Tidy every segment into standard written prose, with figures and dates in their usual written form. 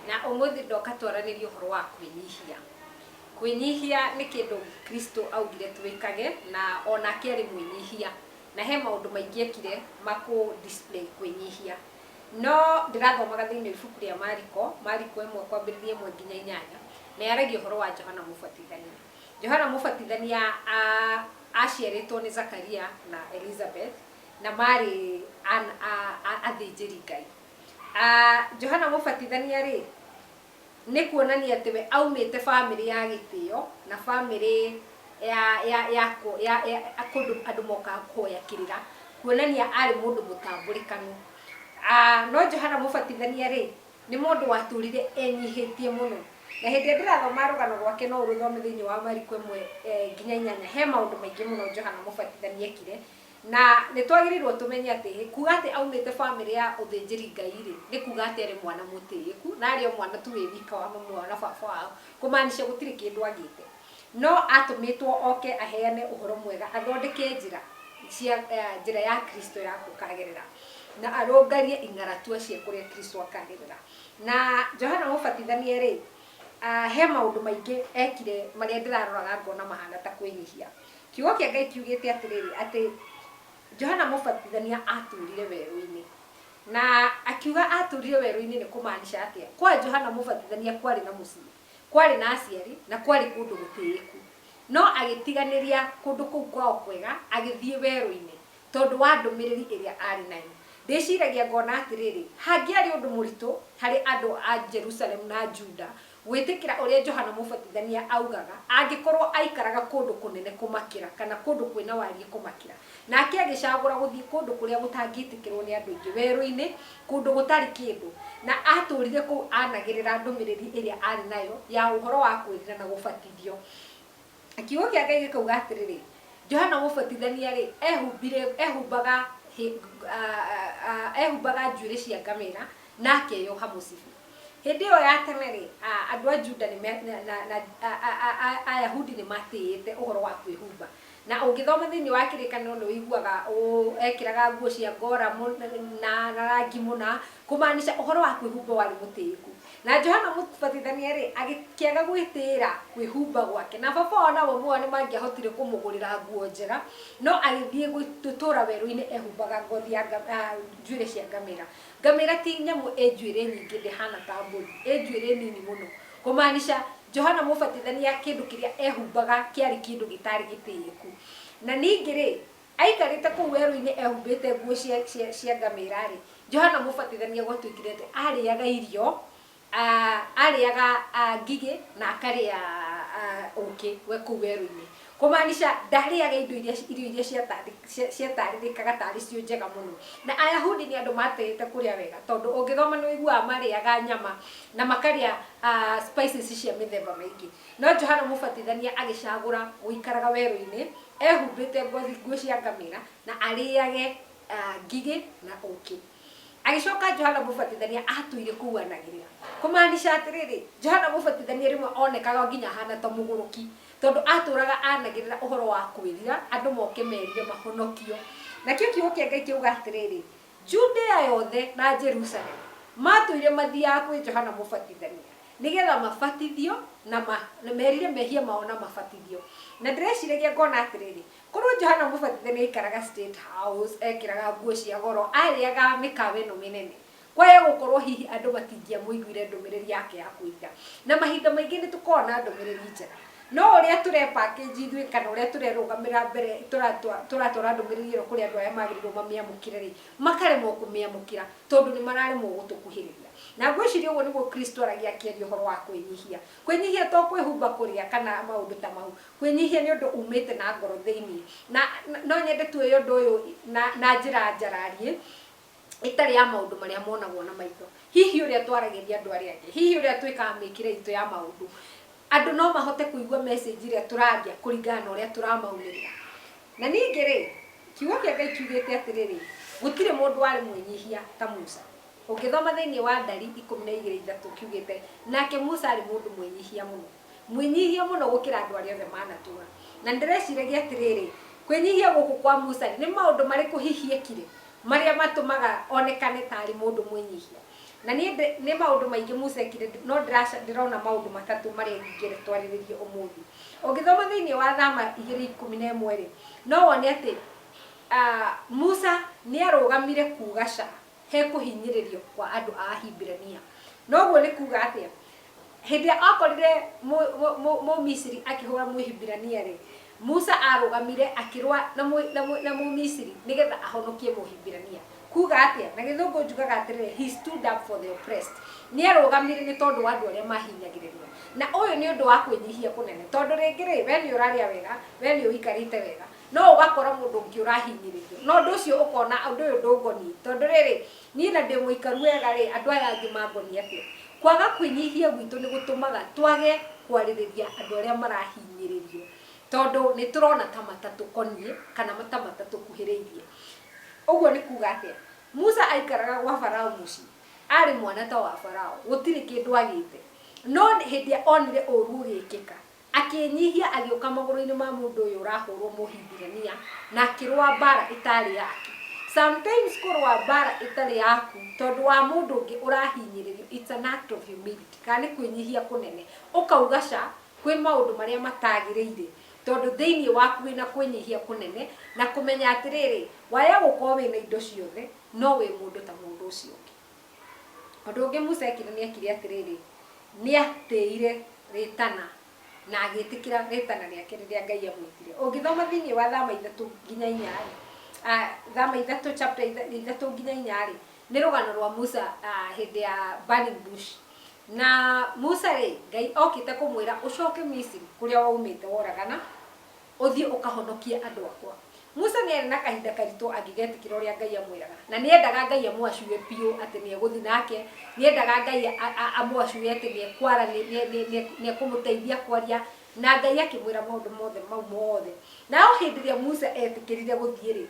Na umuthi ndoka twaranirie uhoro wa kwinyihia. Kwinyihia ni kindu Kristo augire twikage na onake ari mwinyihia. Na he maundu maingi ekire maku display kwinyihia. No ndirathomaga thiini ibuku ria Mariko 1:1-1 na yaragia uhoro wa Johana Mubatithania. Johana Mubatithania aciaritwo ni Zakaria na Elizabeth na mari athinjiri Ngai. Johana Mubatithania ri ni kuonania ati we aumite family ya gitio na family ya kundu andu moka kuoya kirira, kuonania ari mundu mutamburikanu. No Johana Mubatithania ri ni mundu waturire enyihitie muno, na hindi ndirathoma rugano rwake no ruthome thiini wa Mariko 1:8 he maundu maingi muno Johana Mubatithania ekire. Na ni twagirirwo tumenye ati kuga ati aumite family ya uthinjiri Ngai ri ni kuga ati ari mwana mutiiku na ari mwana tu wika wa mamu na baba wao, kumaanisha gutiri kindu agite. No atumitwo oke aheane uhoro mwega, athondeke njira ya Kristo ya kukagerera na arongarie ing'aratua cia kuria Kristo akagerera. Na Johana Mubatithania ri he maundu maingi ekire maria ndiraroraga ngona mahana ta kwinyihia. Kiugo kia Ngai kiugite atiriri ati Johana Mubatithania aturire weru-ini, na akiuga aturire weru-ini ni kumaanisha atia kwa Johana Mubatithania kwari na mucii, kwari na aciari na kwari kundu gutiiku, no agitiganiria kundu kuu kwao kwega agithie weru-ini tondu wa ndumiriri iria ari nayo. Ndiciragia ngona atiriri hangiari undu muritu hari andu a Jerusalem na Juda gwitikira uria Johana Mubatithania augaga angikorwo aikaraga kundu kunene kumakira kana kundu kwina warie kumakira, nake agicagura guthie kundu kuria gutangitikirwo ni andu ingi weru-ini, kundu gutari kindu, na aturire ku anagirira ndumiriri iria ari nayo ya uhoro wa kwirira na gubatithio. Kiugo kia Ngai gikauga atiriri Johana Mubatithania ri ehumbaga njuire cia ngamira na akeyoha mucibi. Hindi iyo ya tene ri andu a Juda na Ayahudi ni matiite uhoro wa kwihumba, na ungithoma thiini wa kirikaniro ni wiguaga ekiraga nguo cia ngora na rangi muna, kumaanisha uhoro wa kwihumba wari mutiiku. Na Johana Mubatithania ri agikiaga gwitira kwihumba gwake, na baba ona bo ni mangiahotire kumugurira nguo njega, no agithie gutura weru-ini ehumbaga ngothi ya njuire cia ngamira. Ngamira ti nyamu njuire nyingi ndihana ta mburi, njuire nini muno, kumaanisha Johana Mubatithania kindu kiria ehumbaga kiari kindu gitari gitiiku. Na ningi ri aikarite ku weru-ini ehumbite nguo cia ngamira ri Johana Mubatithania gwatuikirete ariaga irio, ariaga ngigi na akaria uki we ku weru-ini, kumaanisha ndariaga irio iria ciataririkaga tari cio njega muno. Na Ayahudi ni andu matete kuria wega tondu ungithoma ni wiguaga mariaga nyama na makaria spices cia mithemba maingi. No Johana Mubatithania agicagura guikaraga weru-ini ehumbite nguo cia ngamira na ariage ngigi na uki. Agicoka Johana Mubatithania atuire kuanagirira, kumaanisha atiriri Johana Mubatithania rimwe onekaga nginya hana ta muguruki tondu aturaga anagirira uhoro wa kwirira andu moke merire mahonokio. Na kio kiugo kia Ngai kiuga atiriri Judea yothe na Jerusalem matuire mathiaga kwi Johana Mubatithania nigetha mabatithio na merire mehia mao na mabatithio. Na ndireciregia ngona atiriri korwo Johana Mubatithania ikaraga State House ekiraga nguo cia goro ariaga mikawa ino minene, kwaya gukorwo hihi andu matingia muiguire ndumiriri yake ya kuiga. Na mahinda maingi ni tukona ndumiriri njega, no uria ture package ithui kana uria turerugamira mbere turatora ndumiriri iro kuri andu aya magirirwo mamiamukire ri makaremwo kumiamukira tondu ni mararemwo gutukuhiriria. Na ngwiciria uguo niguo Kristo aragia akiaria uhoro wa kwinyihia. Kwinyihia to kwihumba kuria kana maundu ta mau, kwinyihia ni undu umite na ngoro thiini. Na no nyende tuoye undu uyu na njira njararie itari ya maundu maria monagwo na maitho. Hihi uria twaragiria andu aria angi, hihi uria twikaga mikire itu ya maundu, andu no mahote kuigua message iria turaria kuringana na uria turamaumirira. Na ningi ri kiugo kia Ngai kiugite atiriri gutire mundu wari mwinyihia ta Musa. Ungithoma thiini wa Ndari 12:3 kiugite nake Musa ari mundu mwinyihia muno gukira andu aria othe manatura. Na ndireciragia atiriri kwinyihia guku kwa Musa ni maundu mariku hihi ekire maria matumaga onekane tari mundu mwinyihia. na nĩ maũndũ maingĩ Musa ekire no ndĩrona maũndũ matatũ marĩa ingĩre twarĩrĩrie ũmũthĩ. Ũngĩthoma thĩinĩ wa Thama 2:11 rĩ no wone atĩ Musa nĩ arũgamire kuga ca he kũhinyĩrĩrio kwa andũ a Hibirania. Noguo nĩ kuga atĩa hĩndĩ akorire Mũmisiri akĩhũra Mũhibirania rĩ Musa arũgamire akĩrũa na Mũmisiri nĩgetha ahonokie Mũhibirania. Kuga atĩa na gĩthũngũ njugaga atĩrĩrĩ he stood up for the oppressed. Nĩ arũgamire nĩ tondũ wa andũ arĩa mahinyagĩrĩrio. Na ũyũ nĩ ũndũ wa kwĩnyihia kũnene tondũ rĩngĩ rĩ we nĩ ũrarĩa wega we nĩ ũikarĩte wega no ũgakora mũndũ ũngĩ ũrahinyĩrĩrio no ũndũ ũcio ũkona ũndũ ũyũ ndũngoni tondũ rĩrĩ niĩ na ndĩ mũikaru wega rĩ andũ aya angĩ mangoni atĩa. Kwaga kwĩnyihia gwitũ nĩ gũtũmaga twage kwarĩrĩria andũ arĩa marahinyĩrĩrio tondũ nĩ tũrona ta matatũkoniĩ kana ta matatũkuhĩrĩirie. Ũguo nĩ kuga atĩa Musa aikaraga gwa Farao mũciĩ arĩ mwana ta wa Farao gũtirĩ kĩndũ agĩte no hĩndĩ onire ũru ũgĩkĩka akĩnyihia agĩũka magũrũ-inĩ ma mũndũ ũyũ ũrahũrwo Mũhibirania na akĩrũa mbara ĩtarĩ yake. Sometimes kũrũa mbara ĩtarĩ yaku tondũ wa mũndũ ũngĩ ũrahinyĩrĩrio it's an act of humility kana nĩ kwĩnyihia kũnene ũkauga ca kwĩ maũndũ marĩa matagĩrĩire tondũ thĩinĩ waku wĩna kwĩnyihia kũnene na kũmenya atĩrĩrĩ waya gũkorwo wĩna indo ciothe no wĩ mũndũ ta mũndũ ũcio ũngĩ. Ũndũ ũngĩ Musa ekire nĩ ekire atĩrĩrĩ nĩ atĩire rĩtana na agĩtĩkĩra rĩtana rĩake rĩrĩa Ngai amwĩtire. Ũngĩthoma thĩinĩ wa Thama 3:4 Thama 3 chapter 3:4 nĩ rũgano rwa Musa hĩndĩ ya burning bush na Musa rĩ Ngai okĩte kũmwĩra ũcoke Misiri kũrĩa waumĩte woragana ũthiĩ ũkahonokie andũ akwa. Musa nĩ arĩ na kahinda karitũ angĩgetĩkĩra ũrĩa Ngai amwĩraga na nĩ endaga Ngai amwacue piũ atĩ nĩ egũthiĩ nake nĩ endaga Ngai amwacue atĩ nĩ ekwara nĩ ekũmũteithia kwaria na Ngai akĩmwĩra maũndũ mothe mau mothe. Na o hĩndĩ ĩrĩa Musa etĩkĩrire gũthiĩ rĩ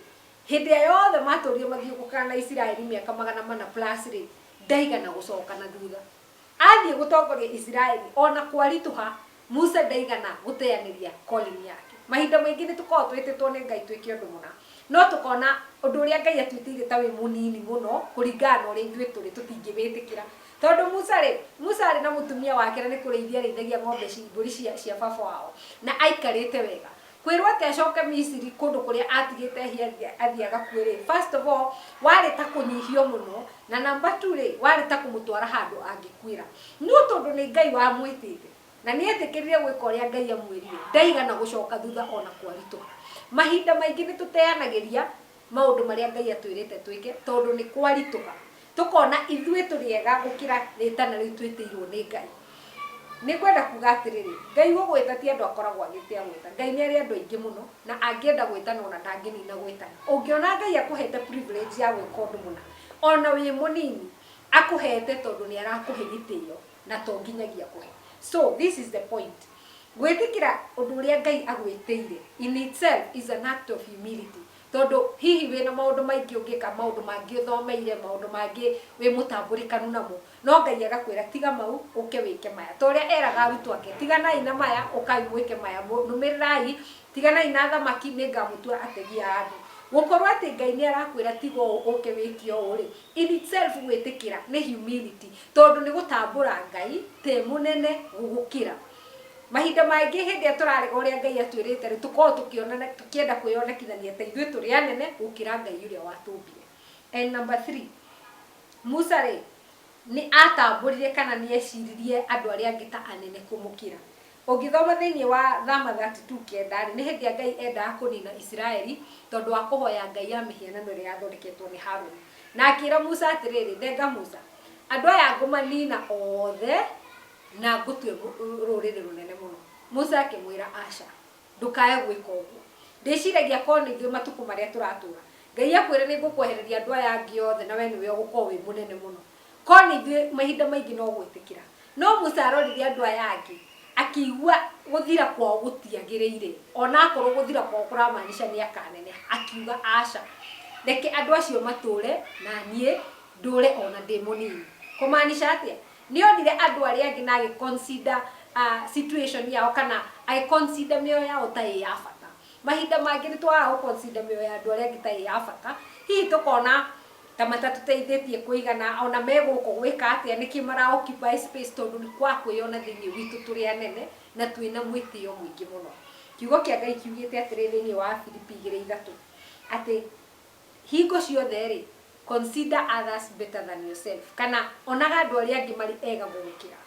hĩndĩ ĩyo yothe matũrire mathiũngũkana na Isiraeli mĩaka 400 plus rĩ ndaigana gũcoka na thutha. Athiĩ gũtongoria Isiraeli ona kwaritũha Musa ndaigana gũteanĩria calling yake. Mahinda maingĩ nĩ tũkoragwo twĩtĩtwo nĩ Ngai twĩke ũndũ mũna no tũkona ũndũ ũrĩa Ngai atwĩtĩire ta wĩ mũnini mũno kũringana na ũrĩa ithuĩ tũrĩ tũtingĩwĩtĩkĩra tondũ Musa arĩ na mũtumia wake na nĩ kũrĩithia arĩithagia ng'ombe mbũri cia baba wao na aikarĩte wega kwĩrwo atĩ acoke Misiri kũndũ kũrĩa atigĩte athiaga kwĩrĩ. First of all warĩ ta kũnyihio mũno na number 2 rĩ warĩ ta kũmũtwara handũ angĩkwĩra no tondũ nĩ Ngai wamwĩtĩte na nĩ etĩkĩrire gwĩka ũrĩa Ngai amwĩrire ndaigana gũcoka thutha ona kwaritũha. Mahinda maingĩ nĩ tũteanagĩria maũndũ marĩa Ngai atwĩrĩte twĩke tondũ nĩ kwaritũha tũkona ithuĩ tũrĩega gũkĩra rĩtana rĩu twĩtĩirwo nĩ Ngai. Nĩ kwenda kuga atĩrĩrĩ Ngai gũgwĩta ti andũ akoragwo agĩtia gwĩta Ngai nĩ arĩ andũ aingĩ mũno na angĩenda gwĩtana ona ndangĩnina gwĩtana. Ũngĩona Ngai akũhete privilege ya gwĩka ũndũ mũna ona wĩ mũnini akũhete tondũ nĩ arakũhe gĩtĩo na to nginyagia kũhe. So this is the point. Gwĩtĩkĩra ũndũ ũrĩa Ngai agwĩtĩire in itself is an act of humility. Tondũ hihi wĩna maũndũ maingĩ ũngĩka maũndũ mangĩ ũthomeire maũndũ mangĩ wĩ mũtambũrĩkanu namo no Ngai agakwĩra tiga mau ũke wĩke maya. Ta ũrĩa eraga arutwo ake tiganai na maya ũkai mwĩke maya nũmĩrĩrai tiganai na thamaki nĩ ngamũtua ategi a andũ. Gũkorwo atĩ Ngai nĩ arakwĩra tiga ũke wĩke ũũ rĩ in itself gwĩtĩkĩra nĩ humility tondũ nĩ gũtambũra Ngai te mũnene gũgũkĩra. Mahinda mangĩ hĩndĩ ĩrĩa tũrarega ũrĩa Ngai atwĩrĩte rĩ tũkorwo tũkĩenda kwĩyonekithania ta ithuĩ tũrĩ anene gũkĩra Ngai ũrĩa watũmbire. And number 3 Musa rĩ nĩ atambũrire kana nĩ eciririe andũ arĩa angĩ ta anene kũmũkĩra. Ũngĩthoma thĩinĩ wa Thama 32:9 nĩ hĩndĩ ĩrĩa Ngai endaga kũnina Isiraeli tondũ wa kũhoya Ngai ya mĩhianano ĩrĩa yathondeketwo nĩ Harũni na akĩra Musa atĩrĩrĩ ndenga Musa andũ aya ngũmanina othe na ngũtue rũrĩrĩ rũnene mũno. Musa akĩmwĩra aca ndũkae gwĩka ũguo ndĩciragia korwo nĩ ithuĩ matukũ marĩa tũratũra Ngai akwĩra nĩ ngũkwehereria andũ aya angĩ othe na we nĩwe ũgũkorwo wĩ mũnene mũno korwo nĩ ithuĩ mahinda maingĩ no gwĩtĩkĩra. No Musa arorire andũ aya angĩ akĩigua gũthira kwao gũtiagĩrĩire ona akorwo gũthira kwao kũramaanisha nĩ akanene akiuga aca reke andũ acio matũre na niĩ ndũre ona ndĩ mũnini. Kũmaanisha atĩa nĩ onire andũ arĩa angĩ na agĩconsider situation yao kana agĩconsider mĩoyo yao ta ĩ ya bata. Mahinda mangĩ nĩ twagaga gũconsider mĩoyo ya andũ arĩa angĩ ta ĩ ya bata hihi tũkona ta matatuteithĩtie kũigana ona megũkũ gwĩka atĩa nĩkĩ mara occupy space tondũ nĩ kwa kwĩona thĩinĩ witũ tũrĩ anene na twĩna mwĩtĩo mũingĩ mũno. Kiugo kĩa Ngai kiugĩte atĩrĩ thĩinĩ wa Filipi 2:3 atĩ hingo ciothe rĩ consider others better than yourself, kana onaga andũ arĩa angĩ marĩ ega gũgũkĩra.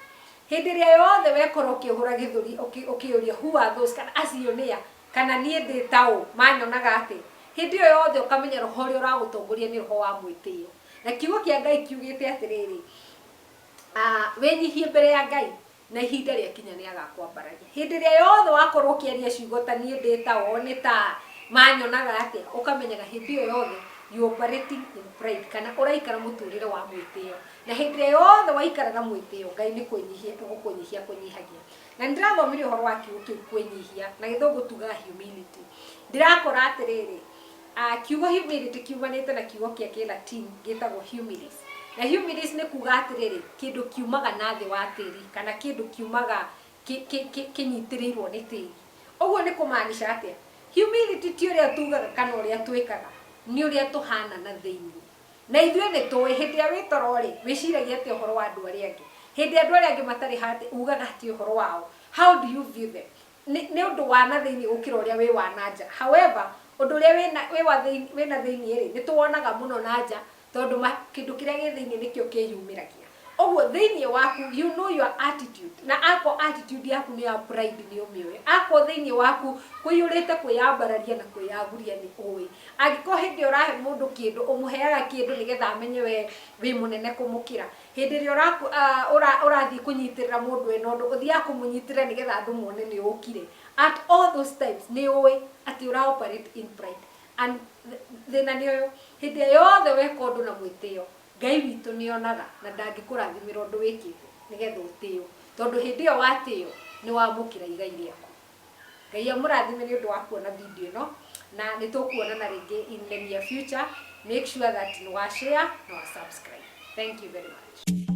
Hĩndĩ ĩrĩa yothe wekorwo ũkĩhũra gĩthũri ũkĩũria who are those, kana acio nĩa, kana niĩ ndĩ taũ manyonaga atĩ, hĩndĩ ĩyo yothe ũkamenya roho ũrĩa ũragũtongoria nĩ roho wa mwĩtĩo. Na kiugo kĩa Ngai kiugĩte atĩrĩrĩ, wĩnyihie mbere ya Ngai na ihinda rĩakinya nĩ agakwambararia. Hĩndĩ ĩrĩa yothe wakorwo ũkĩaria ciugo ta niĩ ndĩ taũ, nĩ ta manyonaga atĩa, ũkamenyaga hĩndĩ ĩyo yothe you operating in pride, kana ũraikara mũtũrĩre wa mwĩtĩo. Na hĩndĩ ĩrĩa yothe waikara na mwĩtĩo, Ngai nĩ kũnyihia egũkũnyihia kũnyihagia. Na nĩndĩrathomire ũhoro wa kiugo kĩu kwĩnyihia, na gĩthũngũ tugaga humility. Ndĩrakora atĩrĩrĩ, kiugo humility kiumanĩte na kiugo kĩa Kĩlatini gĩtagwo humilis. Na humilis nĩ kuga atĩrĩrĩ, kĩndũ kiumaga na thĩ wa tĩri, kana kĩndũ kiumaga kĩnyitĩrĩirwo nĩ tĩri. Ũguo nĩ kũmaanisha atĩa? Humility ti ũrĩa tugaga kana ũrĩa twĩkaga, nĩ ũrĩa tũhana na thĩinĩ. Na ithuĩ nĩ tũĩ hĩndĩ ĩrĩa wĩ toro rĩ, wĩciragia atĩ ũhoro wa andũ arĩa angĩ. Hĩndĩ andũ arĩa angĩ matarĩ hati ugaga atĩ ũhoro wao. How do you view them? Nĩ ũndũ wa na thĩinĩ gũkĩra ũrĩa wĩ wa na nja. However, ũndũ ũrĩa wĩ na thĩinĩ rĩ, nĩ tũwonaga mũno na nja tondũ kĩndũ kĩrĩa gĩ thĩinĩ nĩkĩo kĩyumĩragia. Ũguo thĩinĩ waku, you know your attitude. Na ako attitude yaku nĩ ya pride nĩ ũmĩoĩ. Ako thĩinĩ waku kũiyũrĩte kwĩyambararia na kwĩyaguria nĩ ũĩ. Angĩkorwo hĩndĩ ũrahe mũndũ kĩndũ, ũmũheaga kĩndũ nĩgetha amenye we wĩ mũnene kũmũkĩra. Hĩndĩ ĩrĩa ũrathiĩ kũnyitĩrĩra mũndũ ena ũndũ, ũthiaga kũmũnyitĩrĩra nĩgetha andũ mone nĩ ũkire. At all those times nĩ ũĩ atĩ ũra operate in pride. And thĩna nĩ ũyũ, hĩndĩ yothe weka ũndũ na mwĩtĩo, Ngai witũ nĩ onaga na ndangĩkũrathimĩra ũndũ wĩkĩte nĩgetha ũtĩo. Tondũ hĩndĩ ĩyo watĩo nĩ wamũkĩra igai rĩaku. Ngai amũrathime nĩ ũndũ wa kuona video ĩno, na nĩ tũkuonana rĩngĩ in the near future. Make sure that nĩ wa share na wa subscribe. Thank you very much.